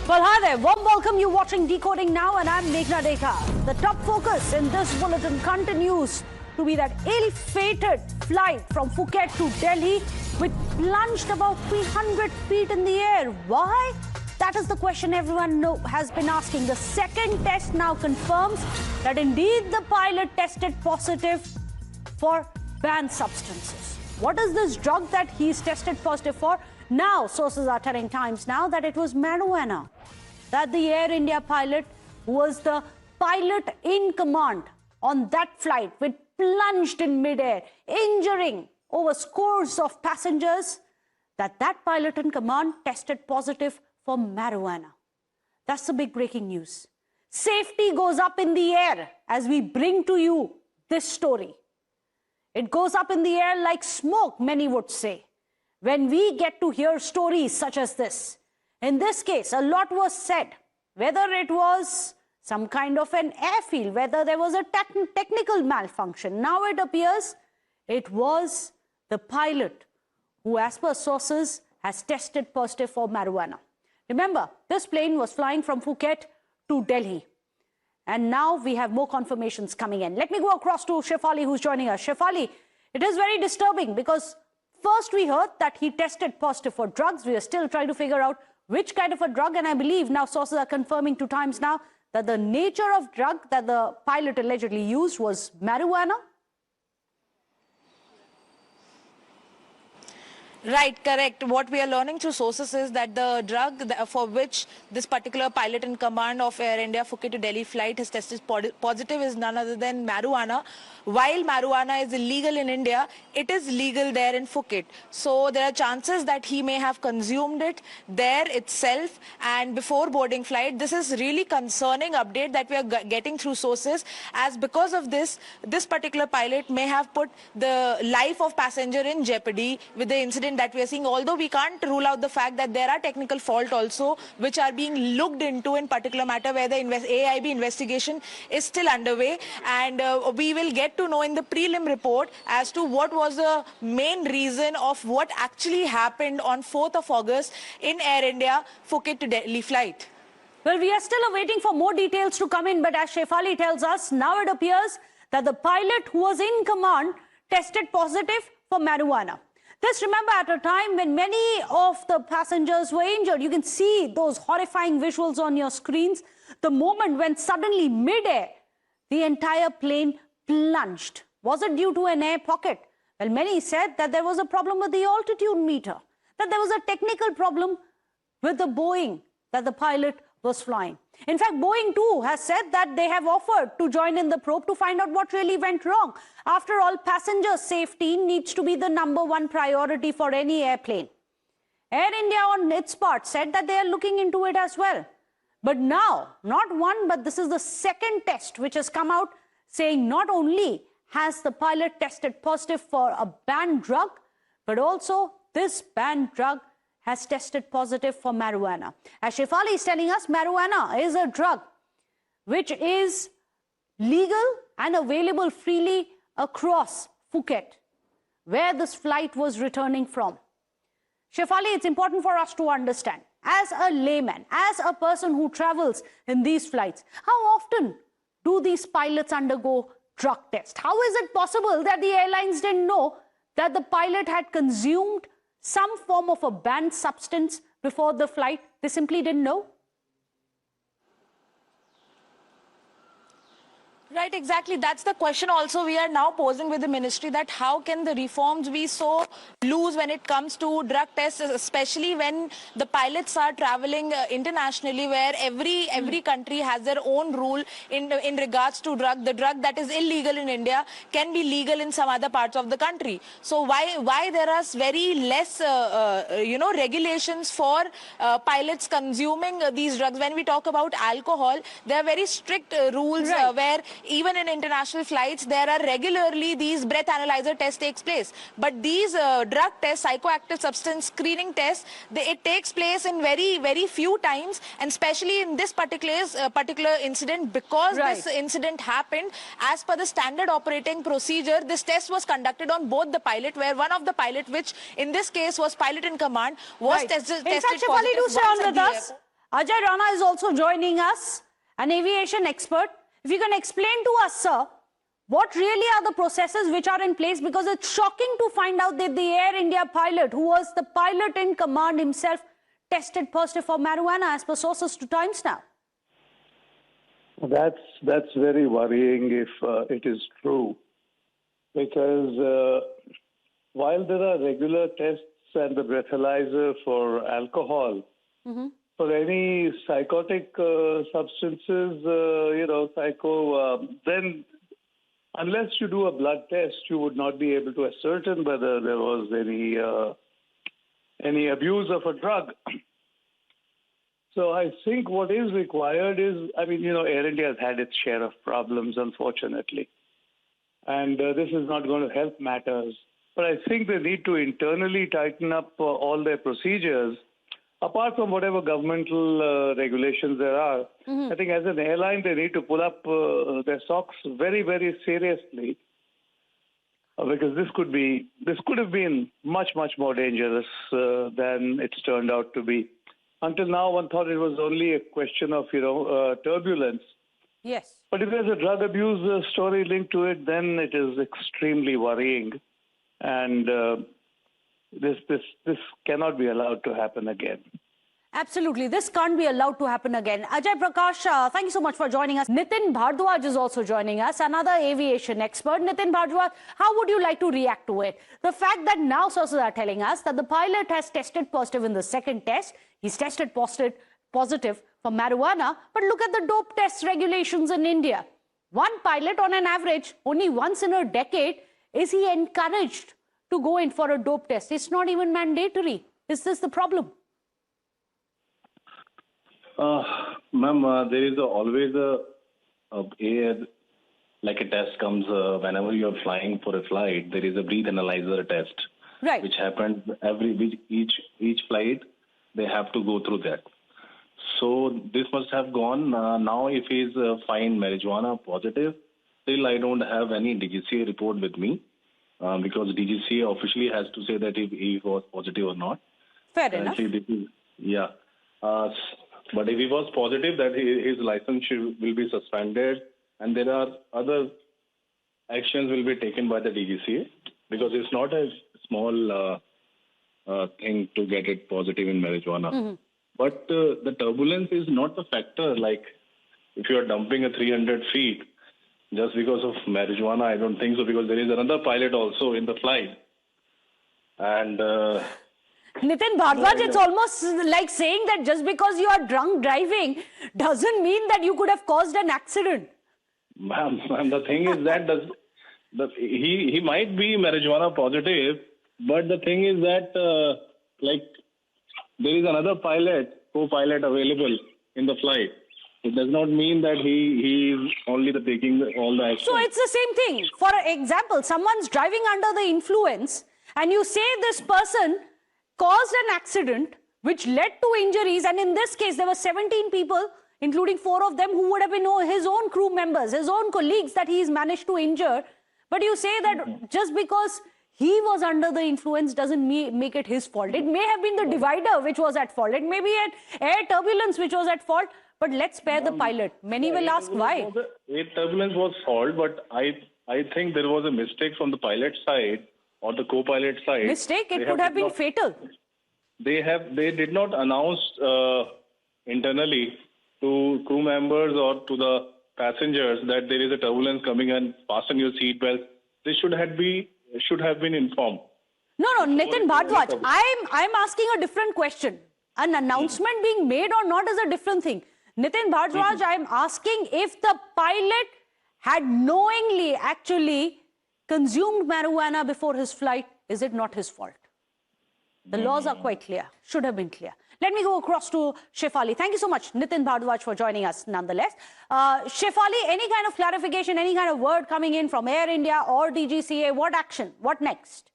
Well, hi there. Warm welcome. You're watching Decoding Now, and I'm Meghna Deka. The top focus in this bulletin continues to be that ill-fated flight from Phuket to Delhi, which plunged about 300 feet in the air. Why? That is the question everyone has been asking. The second test now confirms that indeed the pilot tested positive for banned substances. What is this drug that he's tested positive for? Now, sources are telling Times Now that it was marijuana. That the Air India pilot, who was the pilot in command on that flight, which plunged in midair, injuring over scores of passengers, that pilot in command tested positive for marijuana. That's the big breaking news. Safety goes up in the air as we bring to you this story. It goes up in the air like smoke, many would say, when we get to hear stories such as this. In this case, a lot was said, whether it was some kind of an airfield, whether there was a technical malfunction. Now it appears it was the pilot who, as per sources, has tested positive for marijuana. Remember, this plane was flying from Phuket to Delhi. And now we have more confirmations coming in. Let me go across to Shefali, who's joining us. Shefali, it is very disturbing because first we heard that he tested positive for drugs. We are still trying to figure out which kind of a drug. And I believe now sources are confirming to Times Now that the nature of drug that the pilot allegedly used was marijuana. Right, correct. What we are learning through sources is that the drug for which this particular pilot in command of Air India Phuket to Delhi flight has tested positive is none other than marijuana. While marijuana is illegal in India, it is legal there in Phuket. So there are chances that he may have consumed it there itself and before boarding flight. This is really concerning update that we are getting through sources, as because of this particular pilot may have put the life of passenger in jeopardy with the incident that we are seeing, although we can't rule out the fact that there are technical fault also which are being looked into in particular matter where the AIB investigation is still underway, and we will get to know in the prelim report as to what was the main reason of what actually happened on 4th of August in Air India Phuket to Delhi flight. Well, we are still waiting for more details to come in, but as Shefali tells us, now it appears that the pilot who was in command tested positive for marijuana. This, remember, at a time when many of the passengers were injured. You can see those horrifying visuals on your screens. The moment when suddenly mid-air, the entire plane plunged. Was it due to an air pocket? Well, many said that there was a problem with the altitude meter, that there was a technical problem with the Boeing that the pilot was flying. In fact, Boeing too has said that they have offered to join in the probe to find out what really went wrong. After all, passenger safety needs to be the #1 priority for any airplane. Air India on its part said that they are looking into it as well. But now, not one, but this is the second test which has come out saying not only has the pilot tested positive for a banned drug, but also this banned drug has tested positive for marijuana. As Shefali is telling us, marijuana is a drug which is legal and available freely across Phuket, where this flight was returning from. Shefali, it's important for us to understand, as a layman, as a person who travels in these flights, how often do these pilots undergo drug tests? How is it possible that the airlines didn't know that the pilot had consumed some form of a banned substance before the flight? They simply didn't know. Right, exactly. That's the question also we are now posing with the ministry, that how can the reforms be so loose when it comes to drug tests, especially when the pilots are traveling internationally, where every country has their own rule in regards to drug. The drug that is illegal in India can be legal in some other parts of the country. So why there are very less regulations for pilots consuming these drugs? When we talk about alcohol, there are very strict rules where even in international flights, there are regularly these breath analyzer tests takes place. But these drug tests, psychoactive substance screening tests, it takes place in very few times, and especially in this particular incident, because this incident happened as per the standard operating procedure. This test was conducted on both the pilot, where one of the pilot, which in this case was pilot in command, was tested in fact, positive. do stay on with us. Ajay Rana is also joining us, an aviation expert. If you can explain to us, sir, what really are the processes which are in place, because it's shocking to find out that the Air India pilot, who was the pilot in command himself, tested positive for marijuana as per sources to Times Now. That's very worrying if it is true, because while there are regular tests and the breathalyzer for alcohol, for any psychotic substances, then unless you do a blood test, you would not be able to ascertain whether there was any abuse of a drug. So I think what is required is, Air India has had its share of problems, unfortunately. And this is not going to help matters. But I think they need to internally tighten up all their procedures. Apart from whatever governmental regulations there are, I think as an airline, they need to pull up their socks very, very seriously. Because this could have been much, much more dangerous than it's turned out to be. Until now, one thought it was only a question of, turbulence. Yes. But if there's a drug abuse story linked to it, then it is extremely worrying. And this cannot be allowed to happen again. Absolutely. This can't be allowed to happen again. Ajay Prakash, thank you so much for joining us. Nitin Bhardwaj is also joining us, another aviation expert. Nitin Bhardwaj, how would you like to react to it? The fact that now sources are telling us that the pilot has tested positive in the second test. He's tested positive for marijuana. But look at the dope test regulations in India. One pilot on an average, only once in a decade, is he encouraged to go in for a dope test. It's not even mandatory. Is this the problem? Ma'am, there is always a test comes whenever you are flying for a flight. There is a breath analyzer test, right, which happens each flight. They have to go through that. So this must have gone. Now, if he is find marijuana positive, still I don't have any DGCA report with me because DGCA officially has to say that if he was positive or not. Fair enough. Yeah. But if he was positive, that his license will be suspended, and there are other actions will be taken by the DGCA because it's not a small thing to get it positive in marijuana. But the turbulence is not the factor. Like if you are dumping a 300 feet just because of marijuana, I don't think so, because there is another pilot also in the flight. And Nitin Bhardwaj, it's almost like saying that just because you are drunk driving doesn't mean that you could have caused an accident. Ma'am, the thing is that he might be marijuana positive, but the thing is that there is another co-pilot available in the flight. It does not mean that he is only taking all the action. So it's the same thing. For example, someone's driving under the influence and you say this person caused an accident which led to injuries, and in this case there were 17 people, including 4 of them who would have been his own crew members, his own colleagues that he's managed to injure. But you say that just because he was under the influence doesn't make it his fault. It may have been the divider which was at fault. It may be an air turbulence which was at fault. But let's spare the pilot. Many will ask why. Air turbulence was fault, but I think there was a mistake from the pilot side or the co-pilot side. Mistake? It could have been fatal. They did not announce internally to crew members or to the passengers that there is a turbulence coming and fasten your seatbelt. They should have been informed. No, Nitin Bhardwaj, I'm asking a different question. An announcement being made or not is a different thing. Nitin Bhardwaj, I'm asking if the pilot had knowingly actually consumed marijuana before his flight, is it not his fault? The laws are quite clear, should have been clear. Let me go across to Shefali. Thank you so much, Nitin Bhardwaj, for joining us nonetheless. Shefali, any kind of clarification, any kind of word coming in from Air India or DGCA? What action? What next?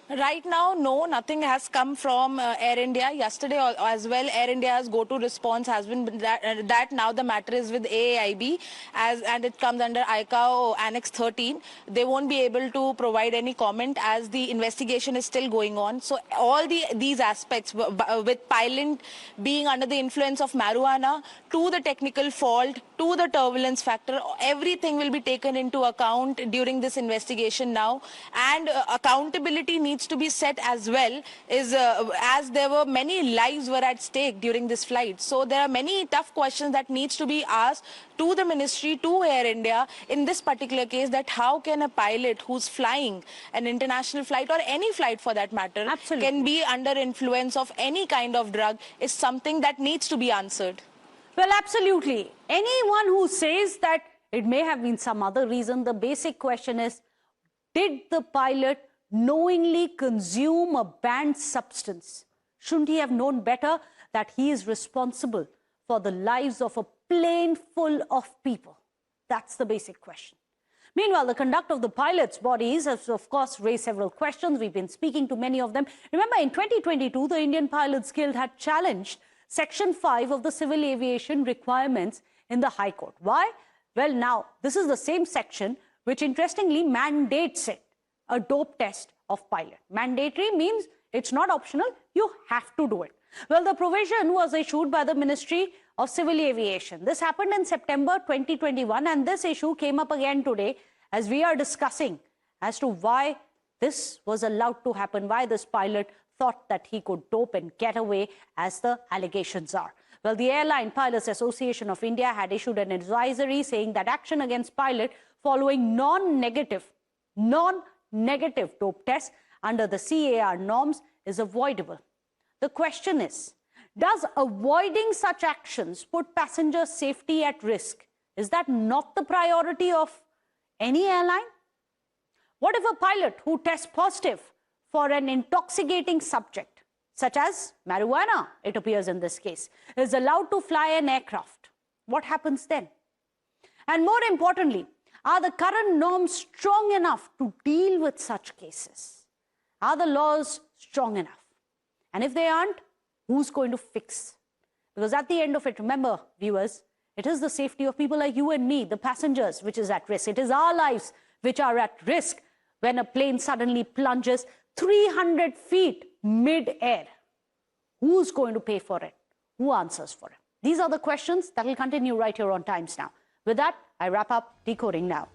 Right now, no, nothing has come from Air India. Yesterday as well, Air India's go-to response has been that now the matter is with AAIB and it comes under ICAO Annex 13. They won't be able to provide any comment as the investigation is still going on. So all these aspects with pilot being under the influence of marijuana to the technical fault to the turbulence factor, everything will be taken into account during this investigation now, and accountability needs to be set as well, as there were many lives were at stake during this flight. So there are many tough questions that needs to be asked to the ministry, to Air India in this particular case, that how can a pilot who's flying an international flight or any flight for that matter can be under influence of any kind of drug is something that needs to be answered. Well, absolutely. Anyone who says that it may have been some other reason, the basic question is, did the pilot knowingly consume a banned substance? Shouldn't he have known better that he is responsible for the lives of a plane full of people? That's the basic question. Meanwhile, the conduct of the pilots' bodies has, of course, raised several questions. We've been speaking to many of them. Remember, in 2022, the Indian Pilots Guild had challenged Section 5 of the Civil Aviation requirements in the High Court. Why? Well, now, this is the same section which, interestingly, mandates it, a dope test of pilot. Mandatory means it's not optional, you have to do it. Well, the provision was issued by the Ministry of Civil Aviation. This happened in September 2021, and this issue came up again today as we are discussing as to why this was allowed to happen, why this pilot thought that he could dope and get away, as the allegations are. Well, the Airline Pilots Association of India had issued an advisory saying that action against pilot following non-negative dope tests under the CAR norms is avoidable. The question is, does avoiding such actions put passenger safety at risk? Is that not the priority of any airline? What if a pilot who tests positive for an intoxicating subject, such as marijuana, it appears in this case, is allowed to fly an aircraft? What happens then? And more importantly, are the current norms strong enough to deal with such cases? Are the laws strong enough? And if they aren't, who's going to fix? Because at the end of it, remember, viewers, it is the safety of people like you and me, the passengers, which is at risk. It is our lives which are at risk when a plane suddenly plunges 300 feet mid-air. Who's going to pay for it? Who answers for it? These are the questions that will continue right here on Times Now. With that, I wrap up Decoding Now.